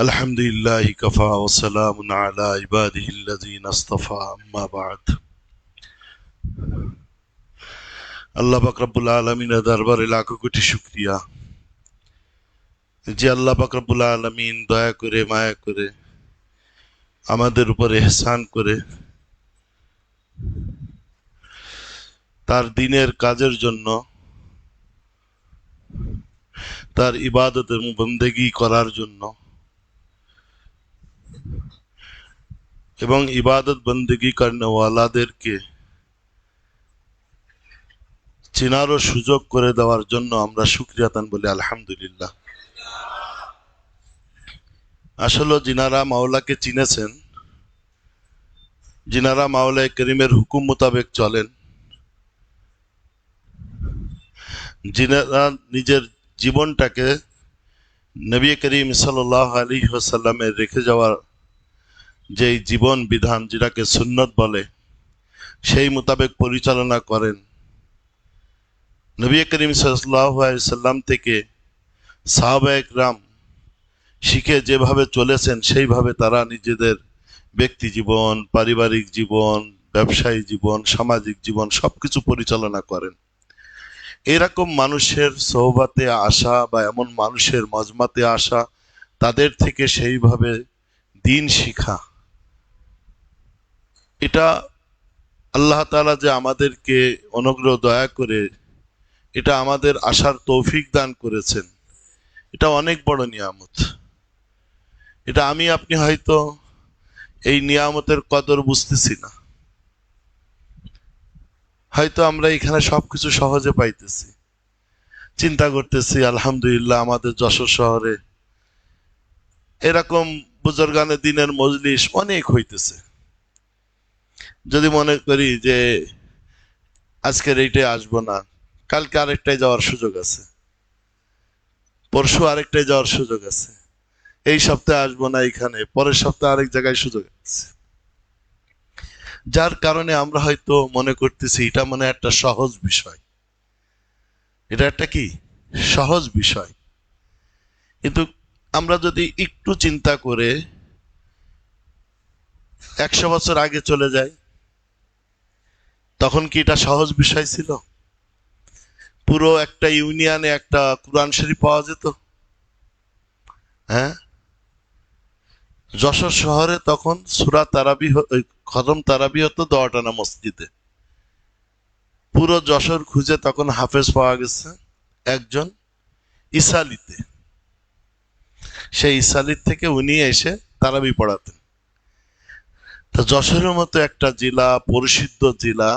আলহামদুলিল্লাহি কাফা ওয়া সালামুন আলা ইবাদিহিল্লাযীনা ইসতাফা আম্মা বা'দ। আল্লাহ পাক রব্বুল আলামিনের দরবারে লাখো কোটি শুকরিয়া যে আল্লাহ পাক রব্বুল আলামিন দয়া করে মায়া করে আমাদের উপর ইহসান করে তার দ্বীনের কাজের জন্য, তার ইবাদত এবং বন্দেগী করার জন্য এবং ইবাদত বন্দেগী করনেওয়ালাদেরকে চেনারও সুযোগ করে দেওয়ার জন্য আমরা শুকরিয়াতান বলি আলহামদুলিল্লাহ। আসলে যিনারা মাওলাকে চিনেছেন, যিনারা মাওলায়ে করিমের হুকুম মোতাবেক চলেন, যিনারা নিজের জীবনটাকে নবী করিম সাল্লাল্লাহু আলাইহি ওয়াসাল্লামের রেখে যাওয়ার যেই জীবন বিধান, যেটাকে সুন্নত বলে, সেই মোতাবেক পরিচালনা করেন, নবী করিম সাল্লাল্লাহু আলাইহি ওয়াসাল্লাম থেকে সাহাবায়ে কেরাম শিখে যেভাবে চলেছেন সেইভাবে তারা নিজেদের ব্যক্তি জীবন, পারিবারিক জীবন, ব্যবসায়ী জীবন, সামাজিক জীবন সবকিছু পরিচালনা করেন। এরকম মানুষের সোহবাতে আসা বা এমন মানুষের মজমাতে আসা, তাদের থেকে সেইভাবে দ্বীন শিখা, এটা আল্লাহ তাআলা যে আমাদেরকে অনুগ্রহ দয়া করে এটা আমাদের আসার তৌফিক দান করেছেন, এটা অনেক বড় নিয়ামত। এটা আমি আপনি হয়তো এই নিয়ামতের কদর বুঝতেছি না, হয়তো আমরা এখানে সবকিছু সহজে পাইতেছি, চিন্তা করতেছি আলহামদুলিল্লাহ আমাদের যশোর শহরে এরকম বুজুর্গানে দিনের মজলিস অনেক হইতেছে। যদি মনে করি যে আজকের এইটাই আসবো না, কালকে আরেকটাই যাওয়ার সুযোগ আছে, পরশু আরেকটাই যাওয়ার সুযোগ আছে, এই সপ্তাহে আসবো না, এখানে পরের সপ্তাহে আরেক জায়গায় সুযোগ আছে, যার কারণে আমরা হয়তো মনে করতেছি এটা মানে একটা সহজ বিষয়, এটা একটা কি সহজ বিষয়। কিন্তু আমরা যদি একটু চিন্তা করে 100 বছর আগে চলে যাই, তখন কি এটা সহজ বিষয় ছিল? পুরো একটা ইউনিয়নে একটা কোরআন শরীফ পাওয়া যেত? হ্যাঁ, যশোর শহরে তখন সূরা তারাবি খতম তারাবি হতো 10টা মসজিদে। পুরো যশোর খুঁজে তখন হাফেজ পাওয়া গেছে একজন ইসালিতে। সেই ইসালির থেকে উনি এসে তারাবি পড়াতেন। তো যশোরের মতো একটা জেলা, পরিশুদ্ধ জেলা,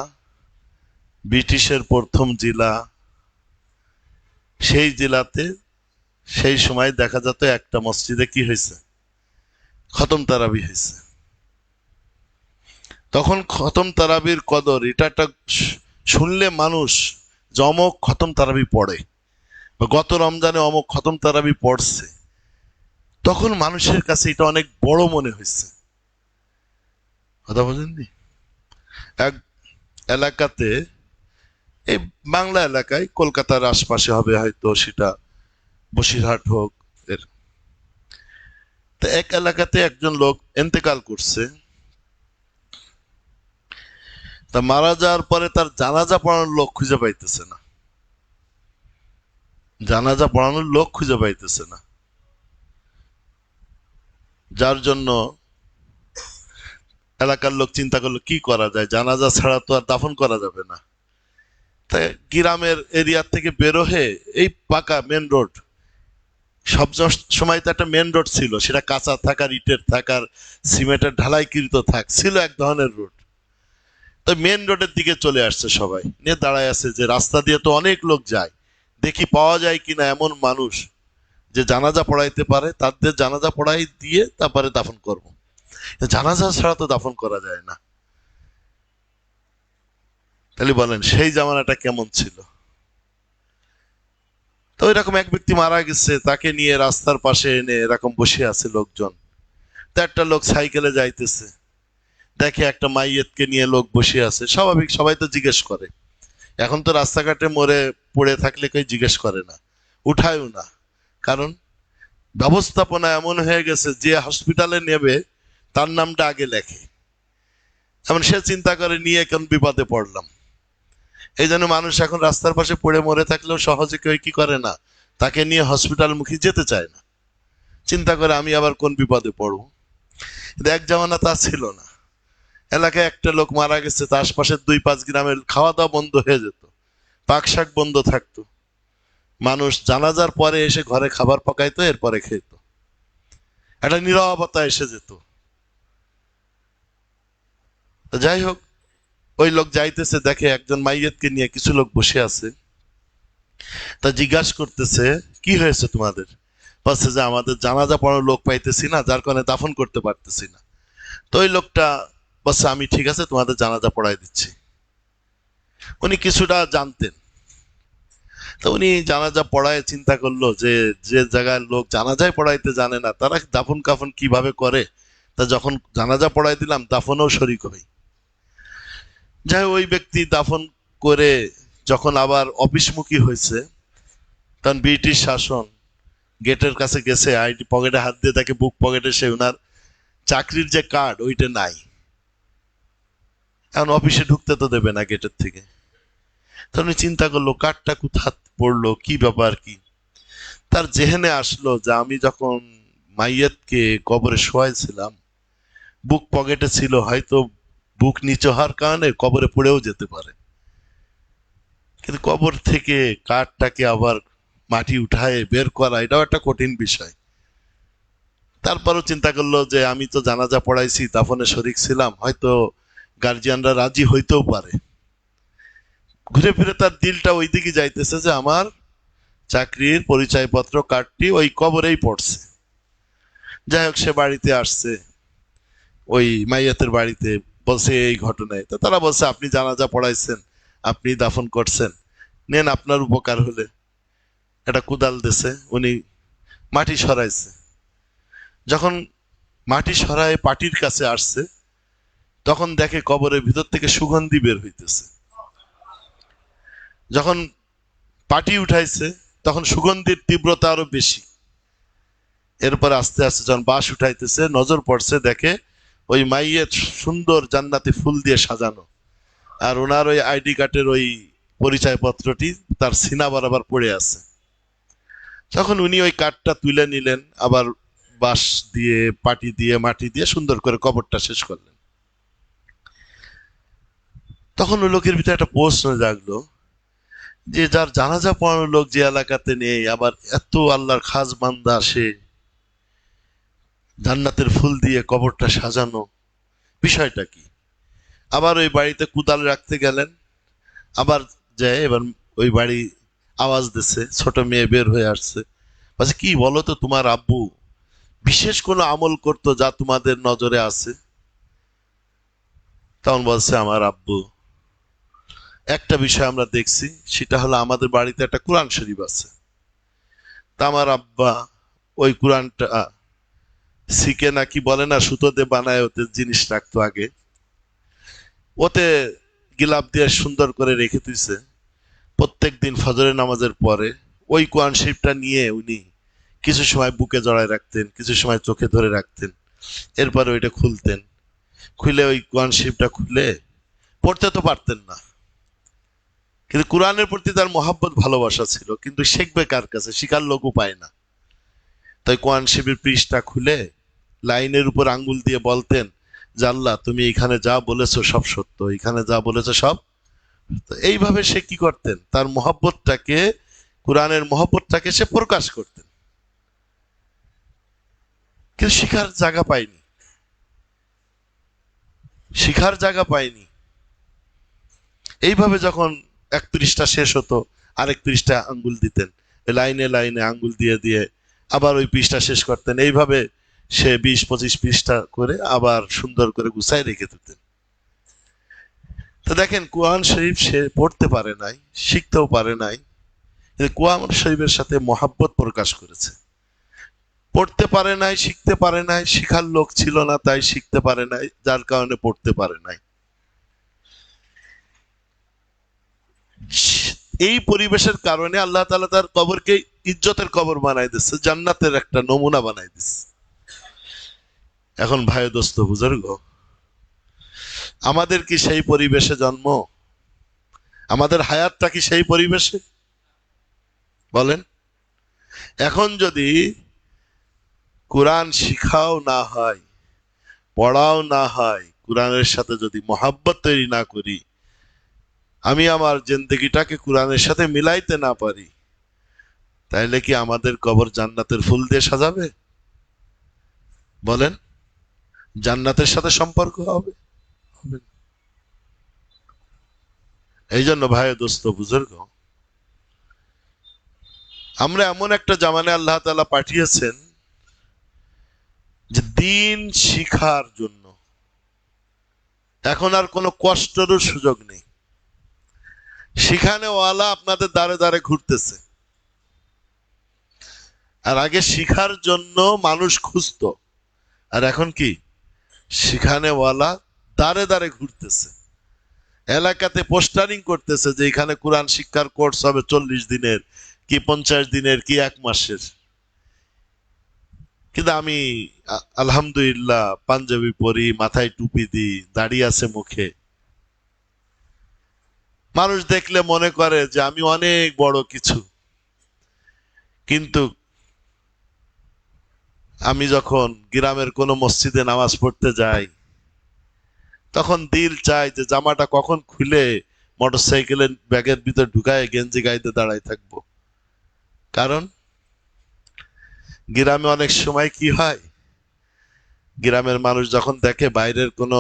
ব্রিটিশের প্রথম জেলা, সেই জেলাতে সেই সময় দেখা যেত একটা মসজিদে কি হয়েছে, খতম তারাবি হয়েছে। তখন খতম তারাবির কদর, এটা একটা শুনলে মানুষ যে অমক খতম তারাবি পড়ে, বা গত রমজানে অমক খতম তারাবি পড়ছে, তখন মানুষের কাছে এটা অনেক বড় মনে হয়েছে। কথা বলেননি? এক এলাকাতে, এই বাংলা এলাকায়, কলকাতার আশপাশে হবে হয়তো, সেটা বসিরহাট হোক, এর তো এক এলাকাতে একজন লোক এন্তেকাল করছে। তা মারা যাওয়ার পরে তার জানাজা পড়ানোর লোক খুঁজে পাইতেছে না, জানাজা পড়ানোর লোক খুঁজে পাইতেছে না, যার জন্য এলাকার লোক চিন্তা করলো কি করা যায়, জানাজা ছাড়া তো আর দাফন করা যাবে না। তাই গ্রামের এরিয়া থেকে বেরো হয়ে এই পাকা মেন রোড, সব সময় তো একটা মেন রোড ছিল, সেটা কাঁচা থাকার, ইটের থাকার, সিমেন্টের ঢালাইকৃত থাক, ছিল এক ধরনের রোড। তো মেন রোডের দিকে চলে আসছে সবাই, নিয়ে দাঁড়ায় আছে যে রাস্তা দিয়ে তো অনেক লোক যায়, দেখি পাওয়া যায় কিনা এমন মানুষ যে জানাজা পড়াইতে পারে, তাদের জানাজা পড়াই দিয়ে তারপরে দাফন করব। জানাজা ছাড়া তো দাফন করা যায় না। তাহলে বলেন সেই জামানাটা কেমন ছিল? তো এরকম এক ব্যক্তি মারা গেছে, তাকে নিয়ে রাস্তার পাশে এনে এরকম বসে আছে লোকজন। তো একটা লোক সাইকেলে যাইতেছে, দেখে একটা মাইয়েতকে নিয়ে লোক বসে আছে। স্বাভাবিক, সবাই তো জিজ্ঞেস করে, এখন তো রাস্তাঘাটে মরে পড়ে থাকলে কেউ জিজ্ঞেস করে না, উঠায়ও না। কারণ ব্যবস্থাপনা এমন হয়ে গেছে যে হসপিটালে নেবে তার নামটা আগে লেখে। এমন সে চিন্তা করে নিয়ে কোন বিপদে পড়লাম। এই জন্য মানুষ এখন রাস্তার পাশে পড়ে মরে থাকলেও সহজে কেউ কি করে না, তাকে নিয়ে হসপিটাল মুখী যেতে চায় না। চিন্তা করে আমি আবার কোন বিপদে পড়বো। কিন্তু এক জামানা তা ছিল না। এলাকায় একটা লোক মারা গেছে, তার আশপাশের 2-5 গ্রামের খাওয়া দাওয়া বন্ধ হয়ে যেত, পাক শাক বন্ধ থাকতো। মানুষ জানাজার পরে এসে ঘরে খাবার পাকাইতো, এরপরে খেত। একটা নীরবতা এসে যেত। তো যাই হোক, ওই লোক যাইতেছে, দেখে একজন মাইয়েতকে নিয়ে কিছু লোক বসে আছে। তা জিজ্ঞাসা করতেছে, কি হয়েছে তোমাদের? বলছে যে আমাদের জানাজা পড়ার লোক পাইতেছি না, যার কারণে দাফন করতে পারতেছি না। তো ওই লোকটা বলছে, আমি ঠিক আছে তোমাদের জানাজা পড়াই দিচ্ছি। উনি কিছুটা জানতেন। তো উনি জানাজা পড়ায় চিন্তা করলো যে যে জায়গায় লোক জানাজায় পড়াইতে জানে না, তারা দাফন কাফন কিভাবে করে। তা যখন জানাজা পড়াই দিলাম, দাফনও শরিক হই। যাই ওই ব্যক্তি দাফন করে যখন আবার অফিসমুখী হয়েছে, তখন ব্রিটিশ শাসন গেটের কাছে গেছে, আইডি পকেটে হাত দিয়ে তাকে বুক পকেটে সে ওনার চাকরির যে কার্ড ওইটা নাই। এখন অফিসে ঢুকতে তো দেবে না গেটের থেকে। তখন চিন্তা করলো কার্ডটা কোথা পড়লো, কি ব্যাপার কি। তার জেহেনে আসলো যে আমি যখন মাইয়াতকে কবরে শোয়াইছিলাম, বুক পকেটে ছিল, হয়তো বুক নিচু হওয়ার কারণে কবরে পড়েও যেতে পারে। কিন্তু কবর থেকে কার্ডটাকে আবার মাটি উঠায় বের করা, এটাও একটা কঠিন বিষয়। তারপরও চিন্তা করলো যে আমি তো জানাজা পড়াইছি, দাফনে শরিক ছিলাম, হয়তো গার্জিয়ানরা রাজি হইতেও পারে। ঘুরে ফিরে তার দিলটা ওই দিকে যাইতেছে যে আমার চাকরির পরিচয়পত্র কার্ডটি ওই কবরেই পড়ছে। যাই হোক, সে বাড়িতে আসছে, ওই মাইয়াতের বাড়িতে, বলছে এই ঘটনায়। তো তারা বলছে আপনি জানাজা পড়াইছেন, আপনি দাফন করছেন, নেন আপনার উপকার হলে। একটা কুদাল দিছে, উনি মাটি সরাইছে। যখন মাটি সরায় পাটির কাছে আসছে, তখন দেখে কবরের ভিতর থেকে সুগন্ধি বের হইতেছে। যখন পাটি উঠাইছে, তখন সুগন্ধির তীব্রতা আরো বেশি। এরপর আস্তে আস্তে যখন বাঁশ উঠাইতেছে, নজর পড়ছে, দেখে ওই মাইয়ের সুন্দর জান্নাতি ফুল দিয়ে সাজানো, আর ওনার ওই আইডি কার্ডের ওই পরিচয়পত্রটি তার সিনা বরাবর পড়ে আছে। তখন উনি ওই কার্ডটা তুলে নিলেন, আবার বাঁশ দিয়ে, পাটি দিয়ে, মাটি দিয়ে সুন্দর করে কবরটা শেষ করলেন। তখন ওই লোকের ভিতরে একটা প্রশ্ন জাগলো যে যার জানাজা পড়ানো লোক যে এলাকাতে নেই, আবার এত আল্লাহর খাস বান্দা, সে জান্নাতের ফুল দিয়ে কবরটা সাজানো, বিষয়টা কি? আবার ওই বাড়িতে কুদাল রাখতে গেলেন, আবার যায়, এবার ওই বাড়ি আওয়াজ দিচ্ছে, ছোট মেয়ে বের হয়ে আসছে, বলছে কি বলো তো, তোমার আব্বু বিশেষ কোনো আমল করতো যা তোমাদের নজরে আছে? তখন বলছে আমার আব্বু একটা বিষয় আমরা দেখছি, সেটা হলো আমাদের বাড়িতে একটা কোরআন শরীফ আছে। তা আমার আব্বা ওই কোরআনটা শিখে নাকি বলে না, সুতো দিয়ে বানায় ওতে জিনিস রাখতো আগে, ওতে গিলাপ দিয়ে সুন্দর করে রেখে দিয়েছে। প্রত্যেক দিন ফজরের নামাজের পরে ওই কোরআন শরীফটা নিয়ে উনি কিছু সময় বুকে জড়ায় রাখতেন, কিছু সময় চোখে ধরে রাখতেন, এরপরে ওইটা খুলতেন। খুলে ওই কোরআন শরীফটা খুলে পড়তে তো পারতেন না, কিন্তু কোরআনের প্রতি তার মহাব্বত ভালোবাসা ছিল। কিন্তু শিখবে কার কাছে, শিখার লোকও পায় না। তাই কোরআন শরীফের পৃষ্ঠা খুলে লাইনের উপর আঙ্গুল দিয়ে বলতেন যে আল্লাহ তুমি এখানে যা বলেছো সব সত্য, এখানে যা বলেছো সব। তো এইভাবে সে কি করতেন, তার মহব্বতটাকে, কোরআনের মহব্বতটাকে সে প্রকাশ করতেন। কিন্তু শিখার জায়গা পায়নি, শিখার জায়গা পায়নি। এইভাবে যখন এক পৃষ্ঠা শেষ হতো, আরেক পৃষ্ঠা আঙ্গুল দিতেন, লাইনে লাইনে আঙ্গুল দিয়ে দিয়ে আবার ওই পৃষ্ঠা শেষ করতেন। এইভাবে সে 20-25 পৃষ্ঠা করে আবার সুন্দর করে গুছায় রেখে দিতেন। তো দেখেন, কোরআন শরীফ সে পড়তে পারে নাই, শিখতেও পারে নাই, কিন্তু কোরআন শরীফের সাথে মহাব্বত প্রকাশ করেছে। পড়তে পারে নাই, শিখতে পারে নাই, শিখার লোক ছিল না তাই শিখতে পারে নাই, যার কারণে পড়তে পারে নাই। এই পরিবেশের কারণে আল্লাহ তাআলা তার কবরকে ইজ্জতের কবর বানাই দিচ্ছে, জান্নাতের একটা নমুনা বানাই দিচ্ছে। এখন ভাই দোস্ত বুজুর্গ, আমাদের কি সেই পরিবেশে জন্ম? আমাদের হায়াতটা কি সেই পরিবেশে? বলেন। এখন যদি কোরআন শিখাও না হয়, পড়াও না হয়, কোরআনের সাথে যদি মহাব্বত তৈরি না করি, আমি আমার জিন্দেগিটাকে কোরআনের সাথে মিলাইতে না পারি, তাইলে কি আমাদের কবর জান্নাতের ফুল দিয়ে সাজাবে? বলেন, জান্নাতের সাথে সম্পর্ক হবে? হবে না। এই জন্য ভাই দোস্ত বুজুর্গ, আমরা এমন একটা জামানে আল্লাহ তাআলা পাঠিয়েছেন যে দিন শিখার জন্য এখন আর কোনো কষ্টেরও সুযোগ নেই। শিখানেওয়ালা আপনাদের দ্বারে দ্বারে ঘুরতেছে, আর আগে শিখার জন্য মানুষ খুঁজতো, আর এখন কি শিখানেওয়ালা দ্বারে দ্বারে ঘুরতেছে, এলাকাতে পোস্টারিং করতেছে যে এখানে কোরআন শিক্ষার কোর্স হবে 40 দিনের, কি 50 দিনের, কি 1 মাসের। কিন্তু আমি আলহামদুলিল্লাহ পাঞ্জাবি পরি, মাথায় টুপি দিই, দাড়ি আছে মুখে, মানুষ দেখলে মনে করে যে আমি অনেক বড় কিছু। কিন্তু আমি যখন গ্রামের কোনো মসজিদে নামাজ পড়তে যাই, তখন দিল চায় যে জামাটা কখন খুলে মোটরসাইকেলের ব্যাগের ভিতর ঢুকায় গেঞ্জি গাইতে দাঁড়ায় থাকবো। কারণ গ্রামে অনেক সময় কি হয়, গ্রামের মানুষ যখন দেখে বাইরের কোনো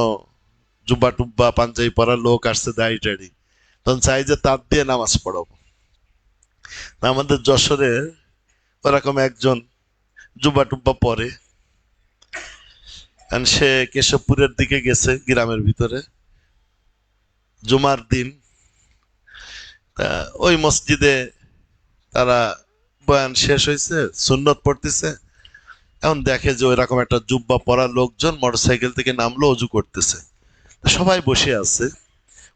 জুব্বা টুব্বা পাঞ্জাবি পরা লোক আসছে দাড়ি টাড়ি, তখন চাই যে তার দিয়ে নামাজ পড়াবো। আমাদের যশোরে ওরকম একজন জুব্বা টুব্বা পরে, সে কেশবপুরের দিকে গেছে গ্রামের ভিতরে জুমার দিন। ওই মসজিদে তারা বয়ান শেষ হয়েছে, সুন্নত পড়তেছে, এখন দেখে যে ওইরকম একটা জুব্বা পরা লোকজন মোটরসাইকেল থেকে নামলো, অজু করতেছে, সবাই বসে আছে।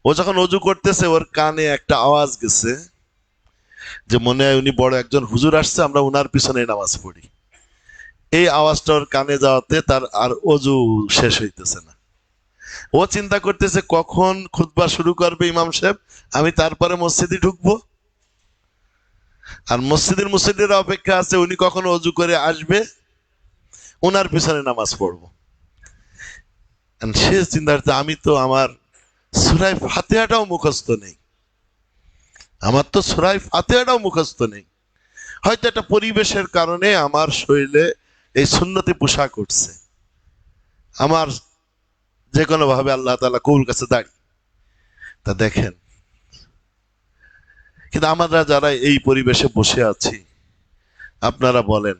ও যখন অজু করতেছে, ওর কানে একটা আওয়াজ গেছে যে মনে হয় উনি বড় একজন হুজুর আসছে, আমরা উনার পিছনে নামাজ পড়ি। এই আওয়াজটা ওর কানে যাওয়াতে তার আর অজু শেষ হইতেছে না। ও চিন্তা করতেছে কখন খুতবা শুরু করবে ইমাম সাহেব, আমি তারপরে মসজিদে ঢুকবো। আর মুসল্লিদের অপেক্ষা আছে উনি কখন অজু করে আসবে, ওনার পিছনে নামাজ পড়বো। সে চিন্তা করতে, আমি তো আমার সূরা ফাতিহাটাও মুখস্থ নেই, আমার তো সূরা ফাতিহাটাও মুখস্থ নেই। হয়তো একটা পরিবেশের কারণে আমার শরীরে এই সুন্নতি পোশাক উঠছে, আমার যে কোনো ভাবে আল্লাহ তাআলা কবুল কাছে দাঁড়ি। তা দেখেন, কিন্তু আমরা যারা এই পরিবেশে বসে আছি, আপনারা বলেন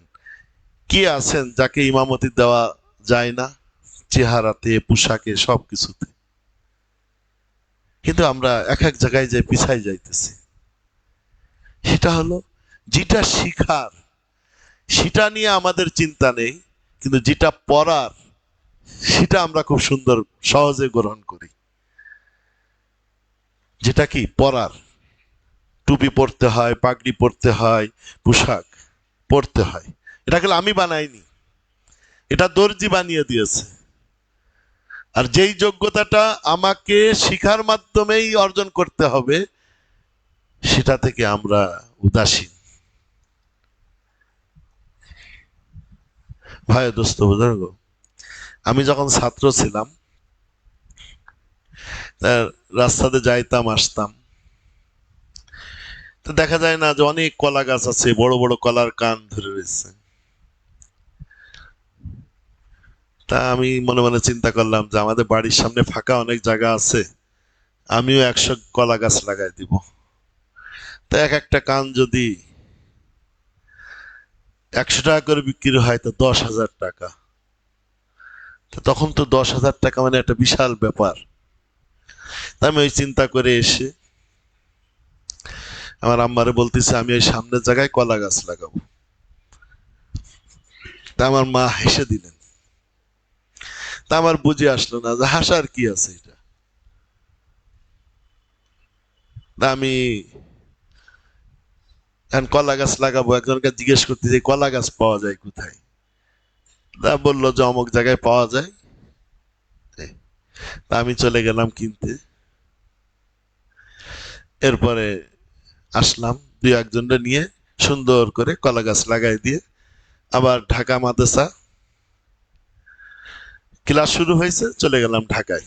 কি আছেন যাকে ইমামতি দেওয়া যায় না, চেহারাতে, পোশাকে, সবকিছুতে। কিন্তু আমরা এক এক জায়গায় যে পিছাই যাইতেছি। সেটা হলো যেটা শিখার সেটা নিয়ে আমাদের চিন্তা নেই, কিন্তু যেটা পড়ার সেটা আমরা খুব সুন্দর সহজে গ্রহণ করি। যেটা কি পড়ার, টুপি পরতে হয়, পাগড়ি পরতে হয়, পোশাক পরতে হয়, এটা কিন্তু আমি বানাইনি, এটা দর্জি বানিয়ে দিয়েছে। আর যেই যোগ্যতাটা আমাকে শিখার মাধ্যমেই অর্জন করতে হবে, সেটা থেকে আমরা উদাসীন। ভাই দোস্ত বুজুর্গ, আমি যখন ছাত্র ছিলাম, রাস্তাতে যাইতাম আসতাম, তো দেখা যায় না যে অনেক কলা গাছ আছে, বড় বড় কলার কান ধরে রয়েছে। তা আমি মনে মনে চিন্তা করলাম যে আমাদের বাড়ির সামনে ফাঁকা অনেক জায়গা আছে, আমিও 100 কলা গাছ লাগাই দিব। তা এক একটা কান যদি 100 টাকা করে বিক্রি হয়, তো 10,000 টাকা। তখন তো 10,000 টাকা মানে একটা বিশাল ব্যাপার। আমি ওই চিন্তা করে এসে আমার আম্মারে বলতেছে আমি ওই সামনের জায়গায় কলা গাছ লাগাবো। তা আমার মা হেসে দিলেন। তা আমার বুঝে আসলো না যে হাসার কি আছে এটা। তা আমি এখন কলা গাছ লাগাবো, একজনকে জিজ্ঞেস করতে যে কলা গাছ পাওয়া যায় কোথায়, তা বললো যে অমুক জায়গায় পাওয়া যায়। তা আমি চলে গেলাম কিনতে। এরপরে আসলাম দুই একজনটা নিয়ে, সুন্দর করে কলা গাছ লাগাই দিয়ে আবার ঢাকা মাদ্রাসা ক্লাস শুরু হয়েছে, চলে গেলাম ঢাকায়।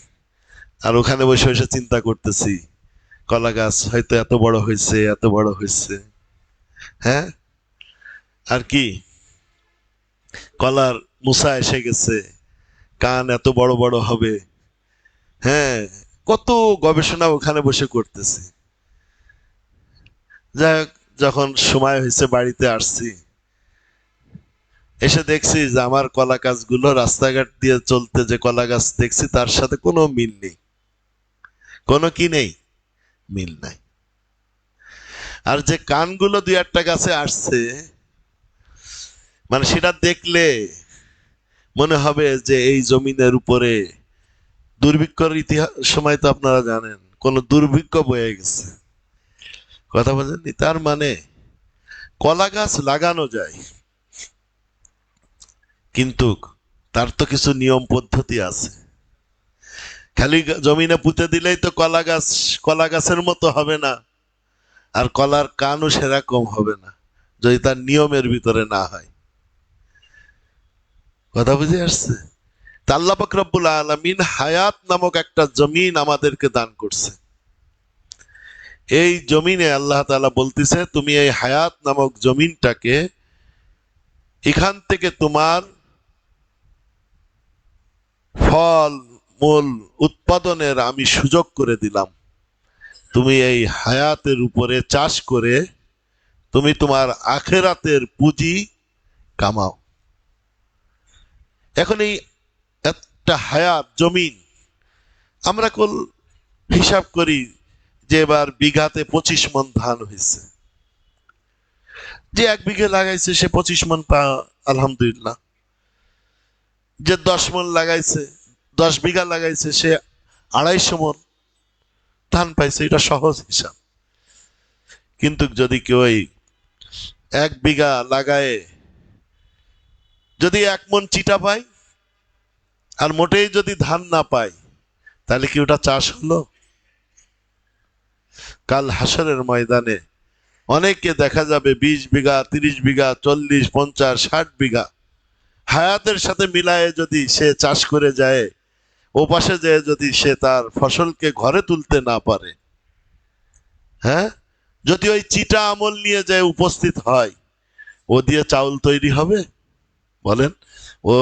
আর ওখানে বসে বসে চিন্তা করতেছি, কলা গাছ হয়তো এত বড় হয়েছে, এত বড় হয়েছে। হ্যাঁ, আর কি, কলার মুসা এসে গেছে, কান এত বড় বড় হবে। হ্যাঁ, কত গবেষণা ওখানে বসে করতেছি। যাই হোক, যখন সময় হয়েছে বাড়িতে আসছি, এসে দেখছি যে আমার কলা গাছগুলো রাস্তাঘাট দিয়ে চলতে যে কলা গাছ দেখছি তার সাথে কোনো মিল নেই। কোনো কি নেই, মিল নাই। আর যে কানগুলো দুই একটা গাছে আসছে, মানে সেটা দেখলে মনে হবে যে এই জমিনের উপরে দুর্ভিক্ষর ইতিহাস সময় তো আপনারা জানেন, কোন দুর্ভিক্ষ বয়ে গেছে। কথা বলেননি? তার মানে কলা গাছ লাগানো যায়, কিন্তু তার তো কিছু নিয়ম পদ্ধতি আছে। খালি জমিনে পুঁতে দিলেই তো কলা গাছের মতো হবে না, আর কলার কানও সেরকম হবে না যদি তার নিয়মের ভিতরে না হয়। কথা বুঝে আসছে? তা আল্লাহ পাক রব্বুল আলামিন হায়াত নামক একটা জমিন আমাদেরকে দান করছে। এই জমিনে আল্লাহ তাআলা বলতেছে, তুমি এই হায়াত নামক জমিনটাকে, এখান থেকে তোমার ফল মূল উৎপাদনের আমি সুযোগ করে দিলাম। তুমি এই হায়াতের উপরে চাষ করে তুমি তোমার আখেরাতের পুঁজি কামাও। এখন এই একটা হায়াত জমিন, আমরা হিসাব করি যে এবার বিঘাতে 25 মণ ধান হয়েছে, যে 1 বিঘে লাগাইছে সে 25 মণ পা, আলহামদুলিল্লাহ। যে 10 মণ লাগাইছে, 10 বিঘা লাগাইছে, সে 250 মণ ধান পাইছে, এটা সহজ হিসাব। কিন্তু যদি কেউ 1 বিঘা লাগায় যদি 1 মণ চিটা পায়, আর মোটেই যদি ধান না পায়, তাহলে কি ওটা চাষ হলো? কাল হাসরের ময়দানে অনেকে দেখা যাবে 20 বিঘা, 30 বিঘা, 40, 50, 60 বিঘা হায়াতের সাথে মিলায়ে যদি সে চাষ করে যায়, ও পাশে যায় যদি সে তার ফসলকে ঘরে তুলতে না পারে, হ্যাঁ, যদি ওই চিটা আমল নিয়ে যায় উপস্থিত হয়, ও দিয়ে চাউল তৈরি হবে? বলেন, ও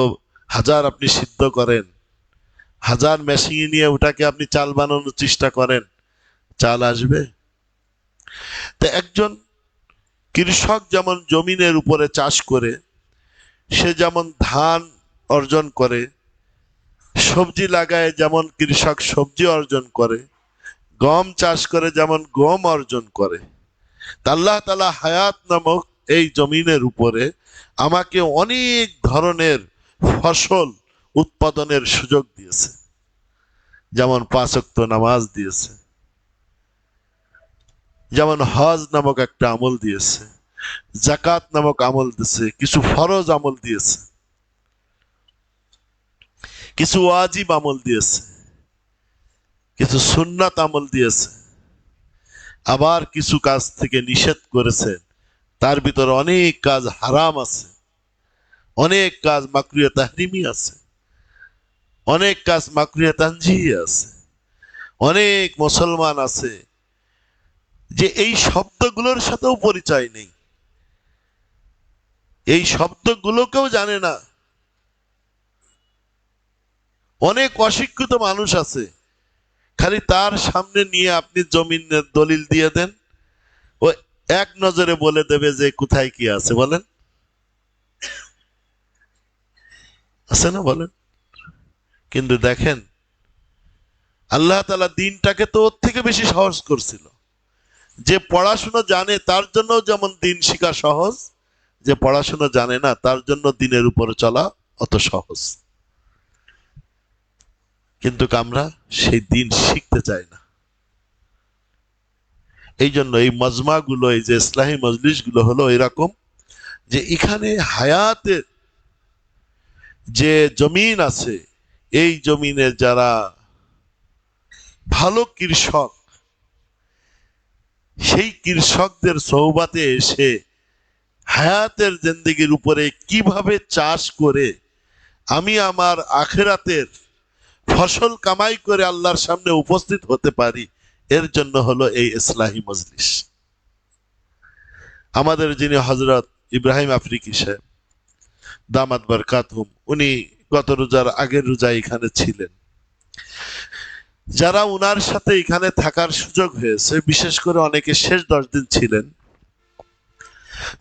হাজার আপনি সিদ্ধ করেন, হাজার মেশিন নিয়ে ওটাকে আপনি চাল বানানোর চেষ্টা করেন, চাল আসবে? তো একজন কৃষক যেমন জমিনের উপরে চাষ করে, সে যেমন ধান অর্জন করে, সবজি লাগায় যেমন কৃষক সবজি অর্জন করে, গম চাষ করে যেমন গম অর্জন করে, আল্লাহ তাআলা হায়াত নামক এই জমিনের উপরে আমাকে অনেক ধরনের ফসল উৎপাদনের সুযোগ দিয়েছে। যেমন 5 ওয়াক্ত নামাজ দিয়েছে, যেমন হজ নামক একটা আমল দিয়েছে, জাকাত নামক আমল দিয়েছে, কিছু ফরজ আমল দিয়েছে, কিছু ওয়াজিব আমল দিয়েছে, কিছু সুন্নাত আমল দিয়েছে, আবার কিছু কাজ থেকে নিষেধ করেছে। তার ভিতরে অনেক কাজ হারাম আছে, অনেক কাজ মাকরুহে তাহরিমি আছে, অনেক কাজ মাকরুহে তানজিহি আছে। অনেক মুসলমান আছে যে এই শব্দগুলোর সাথেও পরিচয় নেই, এই শব্দগুলোকেও জানে না। অনেক অশিক্ষিত মানুষ আছে, খালি তার সামনে নিয়ে আপনি জমিনের দলিল দিয়ে দেন, ও এক নজরে বলে দেবে যে কোথায় কি আছে। বলেন, আছে না? বলেন। কিন্তু দেখেন, আল্লাহ তাআলা দিনটাকে তো ওর থেকে বেশি সহজ করছিল। যে পড়াশোনা জানে তার জন্য যেমন দিন শিখা সহজ, যে পড়াশোনা জানে না তার জন্য দিনের উপরে চলা অত সহজ। কিন্তু আমরা সেই দিন শিখতে চাই না। এই জন্য এই মজমাগুলো, এই যে ইসলাহি মজলিসগুলো হলো এরকম, যে এখানে হায়াতের যে জমিন আছে, এই জমিনে যারা ভালো কৃষক, সেই কৃষকদের সহবাতে এসে হায়াতের জিন্দেগির উপরে কিভাবে চাষ করে আমি আমার আখেরাতের ফসল কামাই করে আল্লাহর সামনে উপস্থিত হতে পারি, এর জন্য হলো এই ইসলাহি মজলিস। আমাদের যিনি হযরত ইব্রাহিম আফ্রিকি সাহেব দামাত বরকাতুহুম, উনি গত রোজার আগের রোজা এখানে ছিলেন। যারা উনার সাথে এখানে থাকার সুযোগ হয়েছে, বিশেষ করে অনেকে শেষ 10 দিন ছিলেন,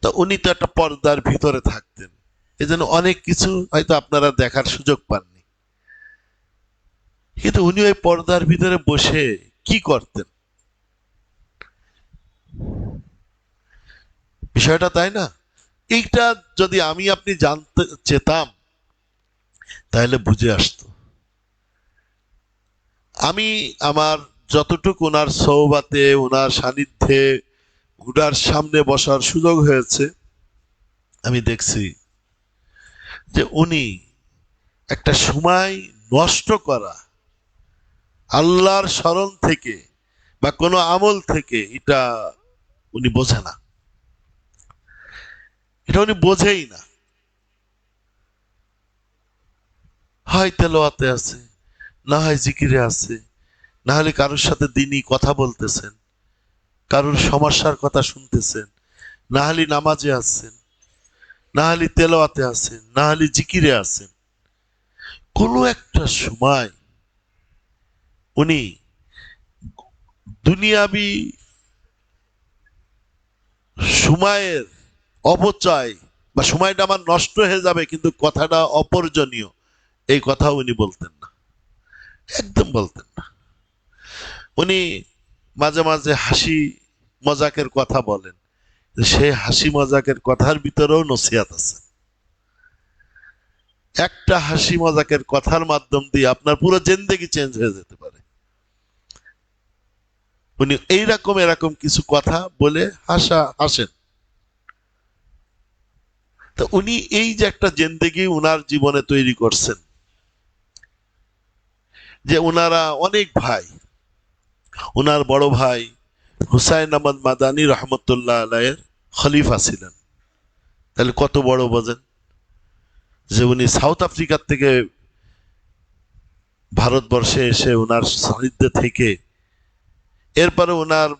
তো উনি তো একটা পর্দার ভিতরে থাকতেন, এজন্য অনেক কিছু হয়তো আপনারা দেখার সুযোগ পাননি। কিন্তু উনি ওই পর্দার ভিতরে বসে কি করতেন, বিষয়টা তাই না? এইটা যদি আমি আপনি জানতে চেতাম তাহলে বুঝে আসতো। আমি আমার যতটুকু ওনার সৌবাতে, ওনার সান্নিধ্যে, ওনার সামনে বসার সুযোগ হয়েছে, আমি দেখছি যে উনি একটা সময় নষ্ট করা আল্লাহর স্মরণ থেকে বা কোনো আমল থেকে, এটা উনি বোঝে না, এটা উনি বোঝেই না। হয় তেলাওয়াতে আছে, না হয় জিকিরে আছে, না হলে কারোর সাথে দিনই কথা বলতেছেন, কারোর সমস্যার কথা শুনতেছেন, না হলে নামাজে আছেন, না হলে তেলাওয়াতে আছেন, না হলে জিকিরে আছেন। কোনো একটা সময় উনি দুনিয়াবি সময়ের অপচয় বা সময়টা আমার নষ্ট হয়ে যাবে কিন্তু কথাটা অপরজনীয়, এই কথা উনি বলতেন না, একদম বলতেন না। উনি মাঝে মাঝে হাসি মজাকের কথা বলেন, সেই হাসি মজাকের কথার ভিতরেও নসিহত আছে। একটা হাসি মজাকের কথার মাধ্যম দিয়ে আপনার পুরো জিন্দেগি চেঞ্জ হয়ে যেতে পারে। উনি এইরকম এরকম কিছু কথা বলে হাসেন। তো উনি এই যে একটা জিন্দেগি উনার জীবনে তৈরি করছেন, যে উনারা অনেক ভাই, উনার বড় ভাই হুসাইন আহমদ মাদানী রহমতুল্লাহ আলাইয়ের খলিফা ছিলেন। তাহলে কত বড় বোঝেন, যে উনি সাউথ আফ্রিকার থেকে ভারতবর্ষে এসে উনার সান্নিধ্যে থেকে, এরপরে উনার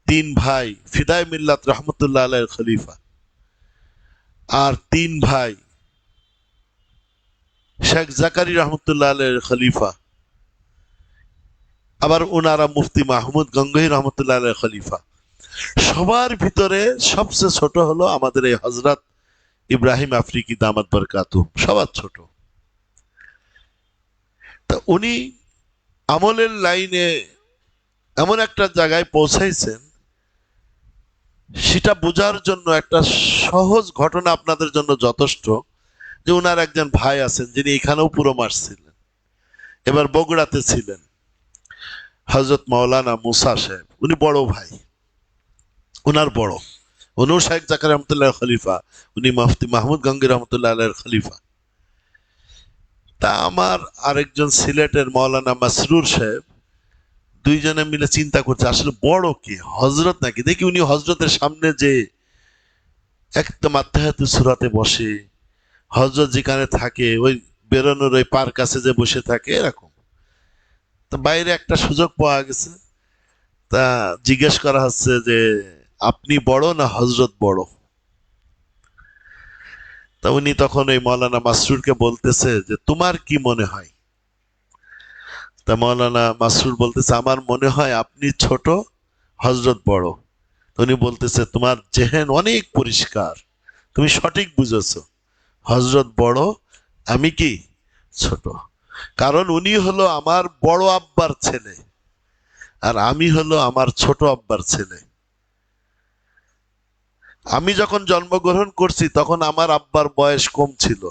3 ভাই ফিদায় মিল্লাত রহমতুল্লাহ আলাইয়ের খলিফা, আর 3 ভাই শেখ জাকারি রহমতুল্লাহ আলাইয়ের খলিফা, আবার উনারা মুফতি মাহমুদ গঙ্গোহী রহমতুল্লাহ আলাইয়ের খলিফা। সবার ভিতরে সবচেয়ে ছোট হলো আমাদের এই হযরত ইব্রাহিম আফ্রিকি দামাত বরকাতুহু, সবার ছোট। তা উনি আমলের লাইনে এমন একটা জায়গায় পৌঁছাইছেন, সেটা বোঝার জন্য একটা সহজ ঘটনা আপনাদের জন্য যথেষ্ট। যে উনার একজন ভাই আছেন যিনি এখানেও পুরো মাস ছিলেন, এবার বগুড়াতে ছিলেন, হযরত মাওলানা মুসা সাহেব, উনি বড় ভাই, উনার বড়, উনিও শেখ জাকারিয়া রহমতুল্লাহ খলিফা, উনি মুফতি মাহমুদ গঙ্গোহী রহমতুল্লাহ আলাইহির খলিফা। তা আমার আরেকজন সিলেটের মাওলানা মাসরুর সাহেব, দুইজনে মিলে চিন্তা করছে আসলে বড় কি, হযরত নাকি। দেখি উনি হযরতের সামনে যে একদম আত্মাহাতু সুরাতে বসে, হযরত যেখানে থাকে ওই বেরোনোর ওই পার কাছে যে বসে থাকে এরকম। তো বাইরে একটা সুযোগ পাওয়া গেছে, তা জিজ্ঞেস করা হচ্ছে যে আপনি বড় না হযরত বড়? তা উনি তখন ওই মাওলানা মাসরুরকে বলতেছে যে তোমার কি মনে হয়? তা মাওলানা মাসরুর বলতেছে আমার মনে হয় আপনি ছোট, হযরত বড়। উনি বলতেছে তোমার জেহেন অনেক পরিষ্কার, তুমি সঠিক বুঝেছো, হযরত বড়, আমি কি ছোট। কারণ উনি হলো আমার বড় আব্বার ছেলে, আর আমি হলো আমার ছোট আব্বার ছেলে। আমি যখন জন্মগ্রহণ করছি তখন আমার আব্বার বয়স কম ছিল,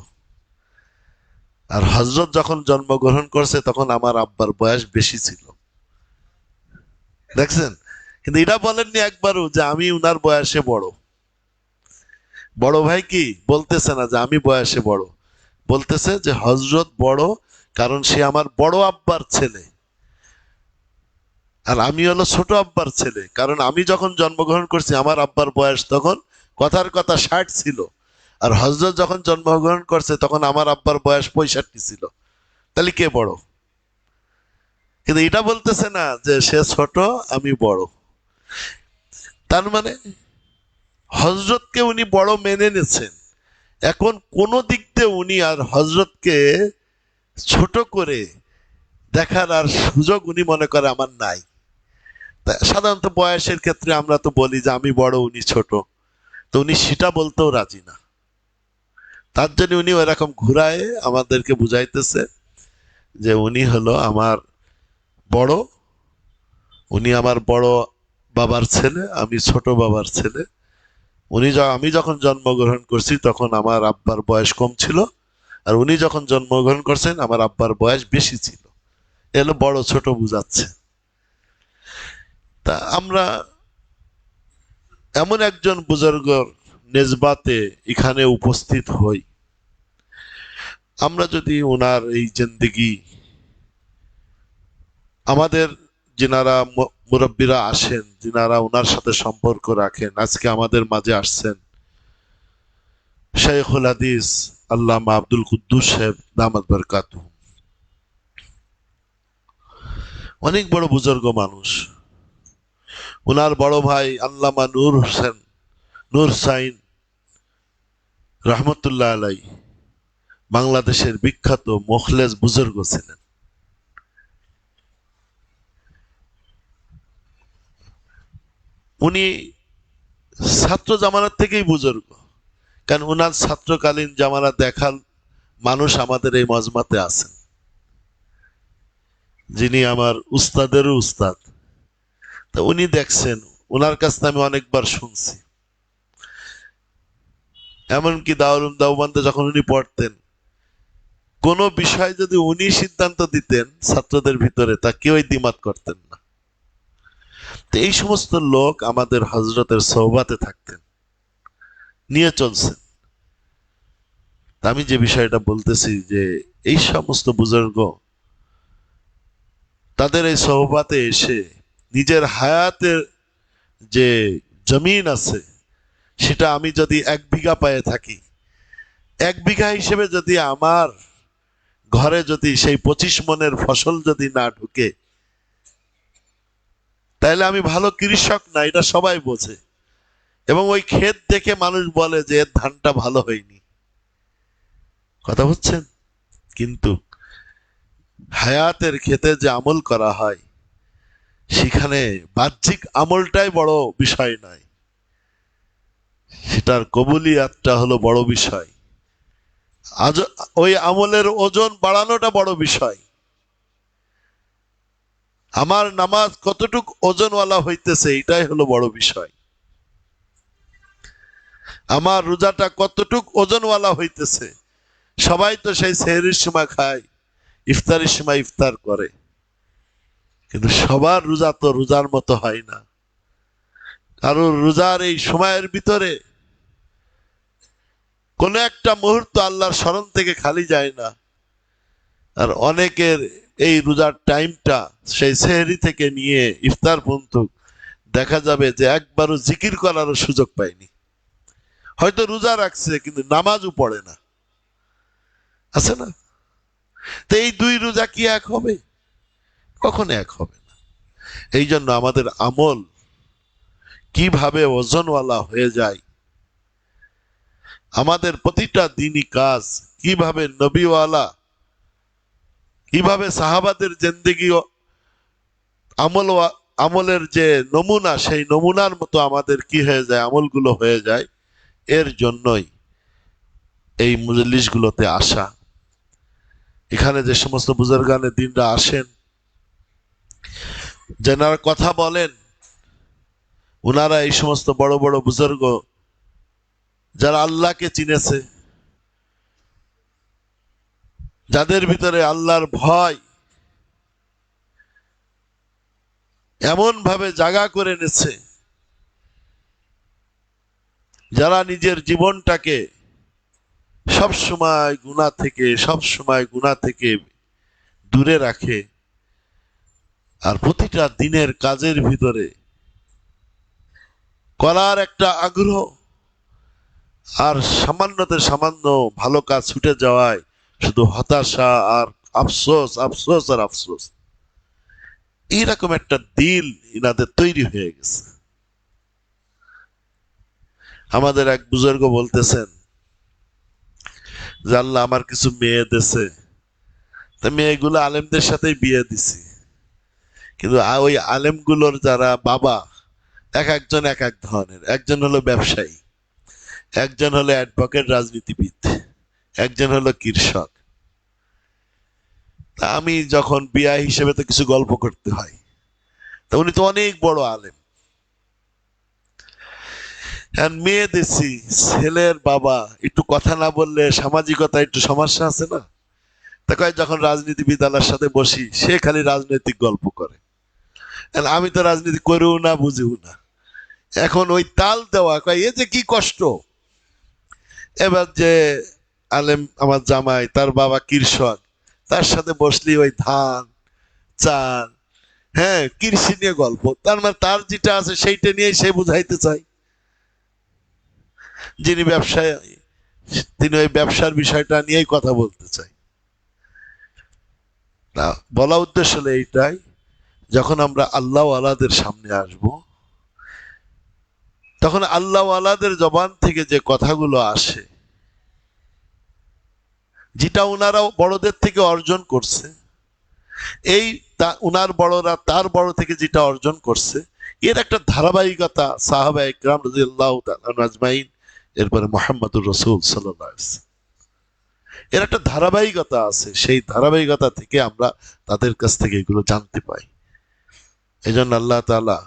আর হযরত যখন জন্মগ্রহণ করছে তখন আমার আব্বার বয়স বেশি ছিল। দেখছেন, কিন্তু এটা বলেননি একবারও যে আমি উনার বয়সে বড়। বড় ভাই কি বলতেছে না যে আমি বয়সে বড়, বলতেছে যে হযরত বড়, কারণ সে আমার বড় আব্বার ছেলে, আর আমি হলো ছোট আব্বার ছেলে। কারণ আমি যখন জন্মগ্রহণ করছি আমার আব্বার বয়স তখন কথার কথা 60 ছিল, আর হযরত যখন জন্মগ্রহণ করছে তখন আমার আব্বার বয়স 65 ছিল। তাহলে কে বড়? কিন্তু এটা বলতেছে না যে সে ছোট আমি বড়। তার মানে হযরতকে উনি বড় মেনে নিয়েছেন। এখন কোন দিক দিয়ে উনি আর হযরতকে ছোট করে দেখার আর সুযোগ উনি মনে করে আমার নাই। সাধারণত বয়সের ক্ষেত্রে আমরা তো বলি যে আমি বড় উনি ছোট, তো উনি সেটা বলতেও রাজি না। তার জন্য উনি ওইরকম ঘুরায় আমাদেরকে বুঝাইতেছে যে উনি হলো আমার বড়, উনি আমার বড় বাবার ছেলে, আমি ছোট বাবার ছেলে। আমি যখন জন্মগ্রহণ করছি তখন আমার আব্বার বয়স কম ছিল, আর উনি যখন জন্মগ্রহণ করছেন আমার আব্বার বয়স বেশি ছিল। এলো বড় ছোট বুঝাচ্ছে। তা আমরা এমন একজন বুজুর্গর নেজবাতে এখানে উপস্থিত হই, আমরা যদি ওনার এই জিন্দেগি, আমাদের যিনারা মুরব্বীরা আসেন, যিনারা ওনার সাথে সম্পর্ক রাখেন, আজকে আমাদের মাঝে আসছেন শাইখুল হাদিস আল্লামা আব্দুল কুদ্দুস সাহেব দামাত বরকাতুহু। অনেক বড় বুজুর্গ মানুষ। ওনার বড় ভাই আল্লামা নূর সাইন রহমতুল্লাহ আলাই বাংলাদেশের বিখ্যাত মুখলেস বুজুর্গ ছিলেন। উনি ছাত্র জামানার থেকেই বুজুর্গ, কারণ ওনার ছাত্রকালীন জামানা দেখাল মানুষ আমাদের এই মজমাতে আছেন, যিনি আমার উস্তাদেরও উস্তাদ। তা উনি দেখছেন, ওনার কাছ থেকে আমি অনেকবার শুনছি। এমনকি দারুল দেওবন্দে যখন উনি পড়তেন, কোন বিষয় যদি উনি সিদ্ধান্ত দিতেন ছাত্রদের ভিতরে, তা কেউই দ্বিমত করতেন না। তো এই সমস্ত লোক আমাদের হযরতের সোহবাতে থাকতেন, নিয়ে চলছেন। আমি যে বিষয়টা বলতেছি যে এই সমস্ত বুজুর্গ তাদের এই সোহবাতে এসে নিজের হায়াতের যে জমিন আছে সেটা আমি যদি 1 বিঘা পায়ে থাকি, 1 বিঘা হিসেবে যদি আমার ঘরে যদি সেই 25 মনের ফসল যদি না ঢুকে, তাহলে আমি ভালো কৃষক না, এটা সবাই বোঝে। এবং ওই ক্ষেত দেখে মানুষ বলে যে এর ধানটা ভালো হয়নি। কথা বুঝছেন? কিন্তু হায়াতের ক্ষেতে যে আমল করা হয় সেখানে বাহ্যিক আমলটাই বড় বিষয় নয়, সেটার কবুলিয়াতটা হলো বড় বিষয়। আজ ওই আমলের ওজন বাড়ানোটা বড় বিষয়। আমার নামাজ কতটুক ওজনওয়ালা হইতেছে এটাই হলো বড় বিষয়। আমার রোজাটা কতটুক ওজনওয়ালা হইতেছে। সবাই তো সেই সেহরির সময় খায়, ইফতারের সময় ইফতার করে, কিন্তু সবার রোজা তো রোজার মতো হয় না। কারণ রোজার এই সময়ের ভিতরে কোন একটা মুহূর্ত আল্লাহর স্মরণ থেকে খালি যায় না। আর অনেকের এই রোজার টাইমটা সেই সেহরি থেকে নিয়ে ইফতার পর্যন্ত দেখা যাবে যে একবারও জিকির করারও সুযোগ পায়নি। হয়তো রোজা রাখছে কিন্তু নামাজও পড়ে না, আছে না? তো এই 2 রোজা কি এক হবে? কখনো এক হবে না। এই জন্য আমাদের আমল কিভাবে ওজনওয়ালা হয়ে যায়, আমাদের প্রতিটা দিনই কাজ কিভাবে নবীওয়ালা, কিভাবে সাহাবাদের জিন্দেগি আমল আমলের যে নমুনা, সেই নমুনার মতো আমাদের কি হয়ে যায়, আমলগুলো হয়ে যায়। এর জন্যই এই মজলিসগুলোতে আসা। এখানে যে সমস্ত বুজুর্গানে দিনরা আসেন, যেনারা কথা বলেন, ওনারা এই সমস্ত বড় বড় বুজুর্গ যারা আল্লাহকে চিনেছে, যাদের ভিতরে আল্লাহর ভয় এমন ভাবে জায়গা করে নেছে, যারা নিজের জীবনটাকে সব সময় গুনাহ থেকে দূরে রাখে, আর প্রতিটা দিনের কাজের ভিতরে করার একটা আগ্রহ, আর সামান্য ভালো কাজ ছুটে যাওয়ায় শুধু হতাশা আর আফসোস, আফসোস আর আফসোস, এইরকম একটা দিল ইনাদের তৈরি হয়ে গেছে। আমাদের এক বুজুর্গ বলতেছেন যে আল্লাহ আমার কিছু মেয়ে দেশে, তা মেয়েগুলো আলেমদের সাথেই বিয়ে দিছি, কিন্তু ওই আলেমগুলোর যারা বাবা এক একজন এক এক ধরনের, একজন হলো ব্যবসায়ী, একজন হলো অ্যাডভোকেট রাজনীতিবিদ, একজন হলো কৃষক। তা আমি যখন বিয়া হিসেবে তো কিছু গল্প করতে হয়, তা উনি তো অনেক বড় আলেম, মেয়ে দেখছি ছেলের বাবা একটু কথা না বললে সামাজিকতা একটু সমস্যা আছে না, তা কয় যখন রাজনীতিবিদ আলার সাথে বসি সে খালি রাজনৈতিক গল্প করে, আমি তো রাজনীতি করেও না বুঝিও না। এখন ওই তাল দেওয়া কয় এ যে কি কষ্ট। এবার যে আলেম আমার জামাই, তার বাবা কৃষক, তার সাথে বসলি ওই ধান চাল, হ্যাঁ কৃষি নিয়ে গল্প, তার মানে তার যেটা আছে সেইটা নিয়ে সে বুঝাইতে চায়। যিনি ব্যবসায়, তিনি ওই ব্যবসার বিষয়টা নিয়েই কথা বলতে চাই। না, বলা উদ্দেশ্য হলো এইটাই, যখন আমরা আল্লাহ আলাদের সামনে আসব, তখন আল্লাহ আলাদের জবান থেকে যে কথাগুলো আসে, যেটা উনারা বড়দের থেকে অর্জন করছে, এই উনার বড়রা তার বড় থেকে যেটা অর্জন করছে, এর একটা ধারাবাহিকতা সাহাবা ইকরাম রাদিয়াল্লাহু তাআলা আজমাইন, এরপরে মুহাম্মদুর রাসূল সাল্লাল্লাহু আলাইহি ওয়াসাল্লাম, এর একটা ধারাবাহিকতা আছে। সেই ধারাবাহিকতা থেকে আমরা তাদের কাছ থেকে এগুলো জানতে পাই। এই জন্য আল্লাহ তাআলা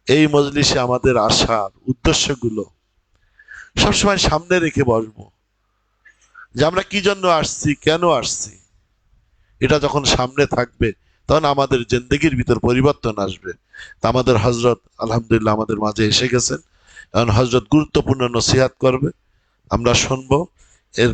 এই মজলিসে আমাদের আসার উদ্দেশ্যগুলো সবসময় সামনে রেখে বসবো, যে আমরা কি জন্য আসছি, কেন আসছি, এটা যখন সামনে থাকবে তখন আমাদের জিন্দেগির ভিতর পরিবর্তন আসবে। তা আমাদের হজরত আলহামদুলিল্লাহ আমাদের মাঝে এসে গেছেন, এখন হজরত গুরুত্বপূর্ণ নসিহাত করবে, আমরা শুনবো। এর